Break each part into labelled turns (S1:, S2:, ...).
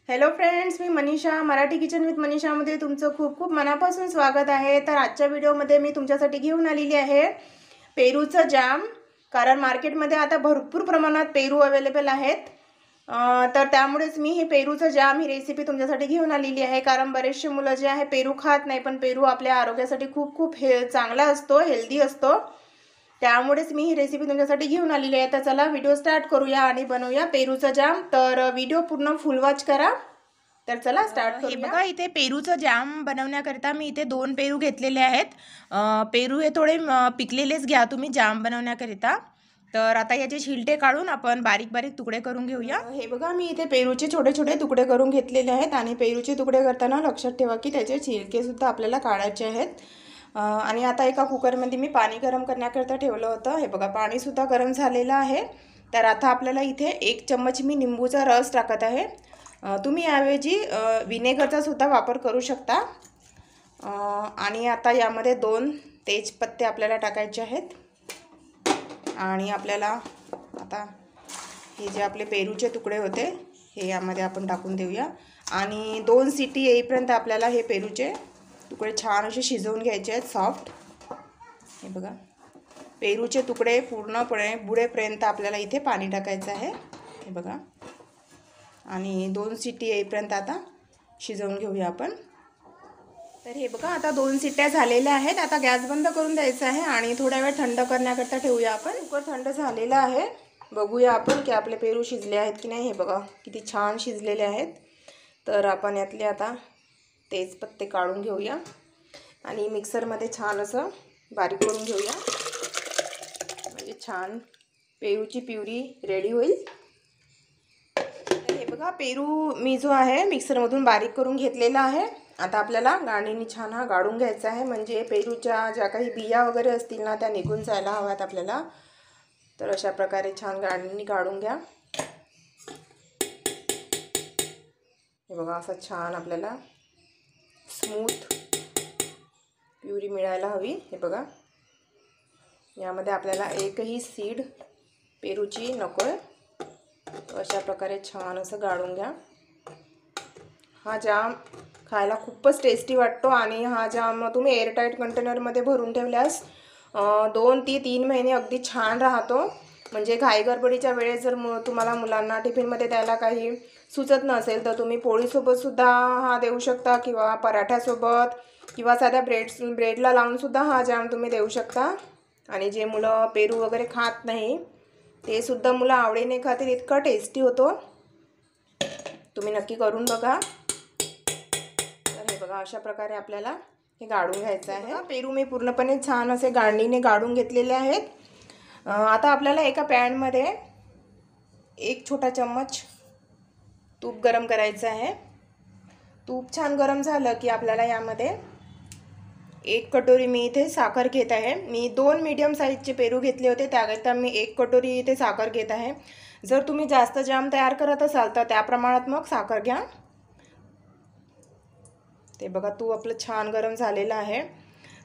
S1: Hello friends, मी Manisha, Marathi kitchen with मनीषामध्ये तुमचं खूप खूप मनापासून स्वागत आहे। तर आजच्या व्हिडिओमध्ये मी तुमच्यासाठी घेऊन आलेली आहे पेरूचं जाम। कारण मार्केटमध्ये आता भरपूर प्रमाणात पेरू अवेलेबल आहेत, तर त्यामुळेच मी हे पेरूचं जाम ही रेसिपी तुमच्यासाठी घेऊन आलेली आहे। कारण बरेचसे मुलं जे आहे पेरू खात नाही, पण पेरू आपल्या आरोग्यासाठी खूप खूप चांगला असतो, हेल्दी असतो। त्यामुळेच मी ही रेसिपी तुमच्यासाठी घेऊन आलेली आहे। तर चला व्हिडिओ स्टार्ट करूया आणि बनवूया पेरूचा जाम। तर व्हिडिओ पूर्ण फुल वॉच करा। तर चला स्टार्ट करूया। हे बघा, इथे पेरूचा जाम बनवण्याकरिता मी इथे 2 पेरू घेतलेले आहेत। पेरू हे थोडे पिकलेलेच घ्या तुम्ही जाम बनवण्याकरिता। तर आता याचे छिलटे काढून आपण बारीक बारीक तुकडे करून घेऊया। हे बघा, मी इथे पेरूचे छोटे छोटे तुकडे करून घेतलेले आहेत। आणि पेरूचे तुकडे करताना लक्षात ठेवा की त्याचे छिलके सुद्धा आपल्याला काढायचे आहेत। आणि आता एका कुकरमध्ये मी पाणी गरम करण्याकरिता ठेवलं होतं। हे बघा, पाणी सुद्धा गरम झालेलं आहे। तर आता आपल्याला इथे 1 चम्मच मी निंबूचा रस टाकत आहे। तुम्ही याऐवजी विनेगरचा सुद्धा वापर करू शकता। आणि आता यामध्ये 2 तेजपत्ते आपल्याला टाकायचे आहेत। आणि आपल्याला आता हे जे आपले पेरूचे तुकडे होते हे यामध्ये आपण टाकून देऊया। आणि 2 सिटी येईपर्यंत आपल्याला हे पेरूचे तुकडे छान असे शिजवून घ्यायचे आहेत, सॉफ्ट। हे बघा, पेरूचे तुकडे पूर्णपणे बुडेपर्यंत आपल्याला इथे पाणी टाकायचं आहे। हे बघा, आणि 2 सिटी येईपर्यंत आता शिजवून घेऊया आपण। तर हे बघा, आता 2 सिट्ट्या झालेल्या आहेत। आता गॅस बंद करून द्यायचा आहे आणि थोडा वेळ थंड करण्याकरता ठेवूया आपण। कुकर थंड झालेला आहे, बघूया आपण की आपले पेरू शिजले आहेत की नाही। हे बघा, किती छान शिजलेले आहेत। तर आपण यातले आता तेजपत्ते काढून घेऊया आणि मिक्सरमध्ये छान असं बारीक करून घेऊया, म्हणजे छान पेरूची प्युरी रेडी होईल। हे बघा, पेरू मी जो आहे मिक्सरमधून बारीक करून घेतलेला आहे। आता आपल्याला गाळणीने छान हा गाळून घ्यायचा आहे, म्हणजे पेरूच्या ज्या काही बिया वगैरे असतील ना त्या निघून जायला हव्यात आपल्याला। तर अशा प्रकारे छान गाळणीने गाळून घ्या। हे बघा, असं छान आपल्याला स्मूथ प्युरी मिळायला हवी। हे बघा, यामध्ये आपल्याला एकही सीड पेरूची नको आहे। अशा प्रकारे छान असं गाळून घ्या। हा जाम खायला खूपच टेस्टी वाटतो आणि हा जाम तुम्ही एअरटाईट कंटेनरमध्ये भरून ठेवल्यास 2 ते 3 महिने अगदी छान राहतो। म्हणजे घाई गडबडीच्या वेळेस जर तुम्हाला मुलांना टिफिनमध्ये द्यायला काही सुचत नसेल तर तुम्ही पोळीसोबत सुद्धा हा देऊ शकता, किंवा पराठ्यासोबत, किंवा साध्या ब्रेडला लावून सुद्धा हा जाम तुम्ही देऊ शकता। आणि जे मुलं पेरू वगैरे खात नाही ते सुद्धा मुलं आवडीने खातील, इतका टेस्टी होतो। तुम्ही नक्की करून बघा। तर हे बघा, अशा प्रकारे आपल्याला हे गाळून घ्यायचं आहे। पेरू मी पूर्णपणे छान असे गाळणीने गाळून घेतलेले आहेत। आता आपल्याला एका पॅनमध्ये 1 छोटा चम्मच तूप गरम करायचं आहे। तूप छान गरम झालं की आपल्याला यामध्ये 1 कटोरी मी इथे साखर घेत आहे। मी 2 मीडियम साईजचे पेरू घेतले होते, त्याकरिता मी 1 कटोरी इथे साखर घेत आहे। जर तुम्ही जास्त जाम तयार करत असाल तर त्या प्रमाणात मग साखर घ्या। ते बघा, तूप आपलं छान गरम झालेलं आहे।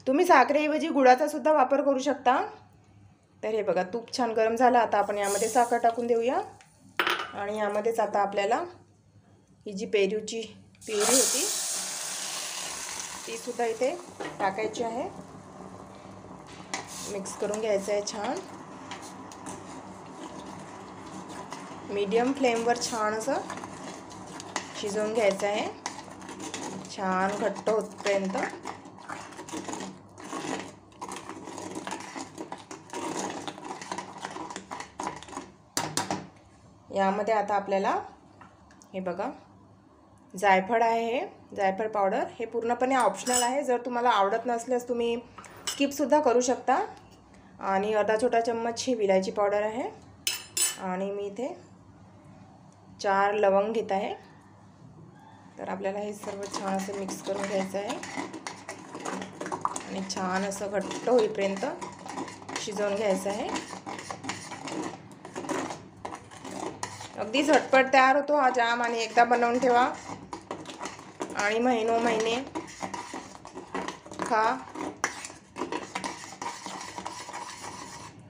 S1: तुम्ही साखरेऐवजी गुळाचा सुद्धा वापर करू शकता। तर हे बघा, तूप छान गरम झालं। आता आपण यामध्ये साखर टाकून देऊया आणि यामध्येच आता आपल्याला ही जी पेरूची प्युरी होती ती सुद्धा इथे टाकायची आहे। मिक्स करून घ्यायचं आहे छान। मीडियम फ्लेमवर छान असं शिजवून घ्यायचं आहे, छान घट्ट होतपर्यंत। यामध्ये आता आपल्याला हे बघा जायफळ आहे, हे जायफळ पावडर, हे पूर्णपणे ऑप्शनल आहे। जर तुम्हाला आवडत नसल्यास तुम्ही स्किपसुद्धा करू शकता। आणि अर्धा छोटा चम्मच ही विलायची पावडर आहे। आणि मी इथे 4 लवंग घेत आहे। तर आपल्याला हे सर्व छान असं मिक्स करून घ्यायचं आहे आणि छान असं घट्ट होईपर्यंत शिजवून घ्यायचं आहे। अगदी झटपट तयार होतो हा जाम, आणि एकदा बनवून ठेवा आणि महिने खा।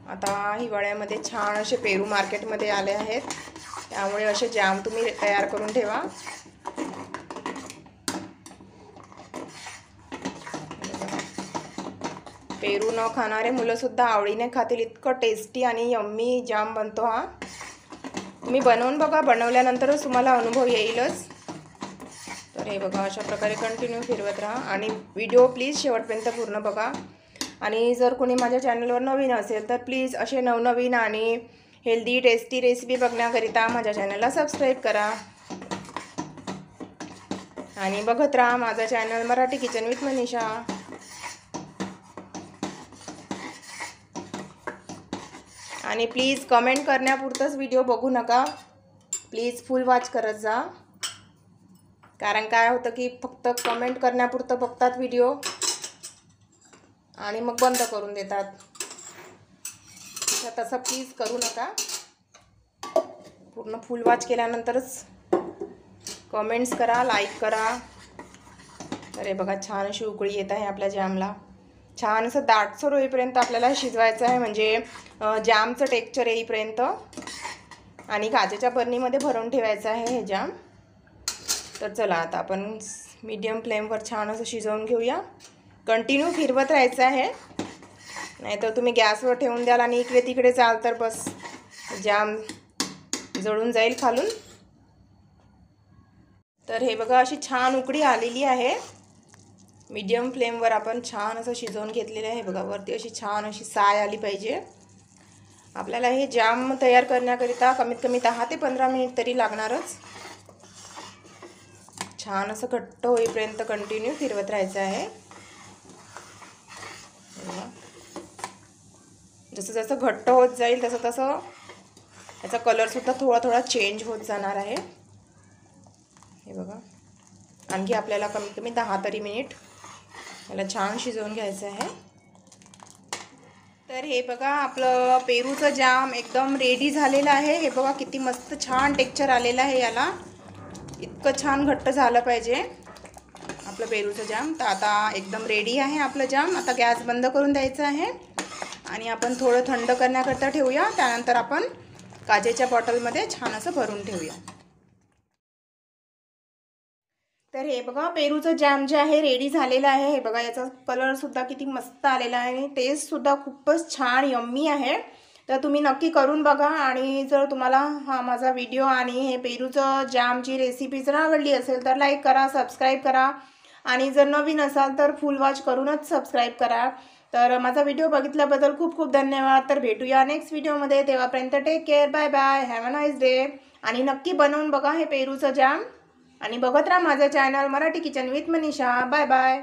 S1: आता हिवाळ्यामध्ये छान असे पेरू मार्केटमध्ये आले आहेत, त्यामुळे असे जाम तुम्ही तयार करून ठेवा पेरू न खाणारे मुलंसुद्धा आवडीने खातील इतकं टेस्टी आणि यम्मी जाम बनतो हा. तुम्ही बनवून बघा, बनवल्यानंतरच तुम्हाला अनुभव येईलच. तर हे बघा अशा प्रकारे कंटिन्यू फिरवत राहा आणि व्हिडिओ प्लीज शेवटपर्यंत पूर्ण बघा. आणि जर कोणी माझ्या चॅनलवर नवीन असेल तर प्लीज असे नवनवीन आणि हेल्दी टेस्टी रेसिपी बघण्याकरिता माझ्या चॅनलला सबस्क्राईब करा आणि बघत राहा माझा channel Marathi kitchen with Manisha. आणि प्लीज कमेंट करण्यापुरतंच व्हिडिओ बघू नका, प्लीज फुल वॉच करत जा. कारण काय होतं की फक्त कमेंट करण्यापुरतं बघतात व्हिडिओ आणि मग बंद करून देतात. तर तसं प्लीज करू नका, पूर्ण फुल वॉच केल्यानंतरच कमेंट्स करा, लाईक करा. तर हे बघा छान अशी उकळी येत आहे आपल्या जॅमला. छान असं दाटसर होईपर्यंत आपल्याला शिजवायचं आहे, म्हणजे जॅमचं टेक्स्चर येईपर्यंत. आणि काचेच्या बरणीमध्ये भरून ठेवायचं आहे हे जॅम. तर चला आता आपण मीडियम फ्लेमवर छान असं शिजवून घेऊया. कंटिन्यू फिरवत राहायचं आहे, नाहीतर तुम्ही गॅसवर ठेवून द्याल आणि इकडे तिकडे चाल तर बस जॅम जळून जाईल खालून. तर हे बघा अशी छान उकळी आलेली आहे. मीडियम फ्लेमवर आपण छान असं शिजवून घेतलेलं आहे. बघा वरती अशी छान अशी साय आली पाहिजे. आपल्याला हे जॅम तयार करण्याकरिता कमीत कमी 10 ते 15 मिनिट तरी लागणारच. छान असं घट्ट होईपर्यंत कंटिन्यू फिरवत राहायचं आहे. जसं जसं घट्ट होत जाईल तसं तसं याचा कलरसुद्धा थोडा थोडा चेंज होत जाणार आहे. हे बघा आणखी आपल्याला कमीत कमी 10 तरी मिनिट याला छान शिजवून घ्यायचं आहे. तर हे बघा आपलं पेरूचं जाम एकदम रेडी झालेलं आहे. हे बघा किती मस्त छान टेक्स्चर आलेलं आहे याला. इतकं छान घट्ट झालं पाहिजे आपलं पेरूचं जाम. तर आता एकदम रेडी आहे आपलं जाम. आता गॅस बंद करून द्यायचा आहे आणि आपण थोडं थंड करण्याकरता ठेवूया. त्यानंतर आपण काचेच्या बॉटलमध्ये छान असं भरून ठेवूया. तर हे बघा पेरूचं जॅम जे आहे रेडी झालेलं आहे. हे बघा याचा कलरसुद्धा किती मस्त आलेला आहे आणि टेस्टसुद्धा खूपच छान यम्मी आहे. तर तुम्ही नक्की करून बघा. आणि जर तुम्हाला हा माझा व्हिडिओ आणि हे पेरूचं जॅमची रेसिपी जर आवडली असेल तर लाईक करा, सबस्क्राईब करा. आणि जर नवीन असाल तर फुल वॉच करूनच सबस्क्राईब करा. तर माझा व्हिडिओ बघितल्याबद्दल खूप खूप धन्यवाद. तर भेटूया नेक्स्ट व्हिडिओमध्ये. तेव्हापर्यंत take care, bye bye, have a nice day. आणि नक्की बनवून बघा हे पेरूचं जॅम आणि बघत राहा माझं channel Marathi kitchen with Manisha. Bye bye.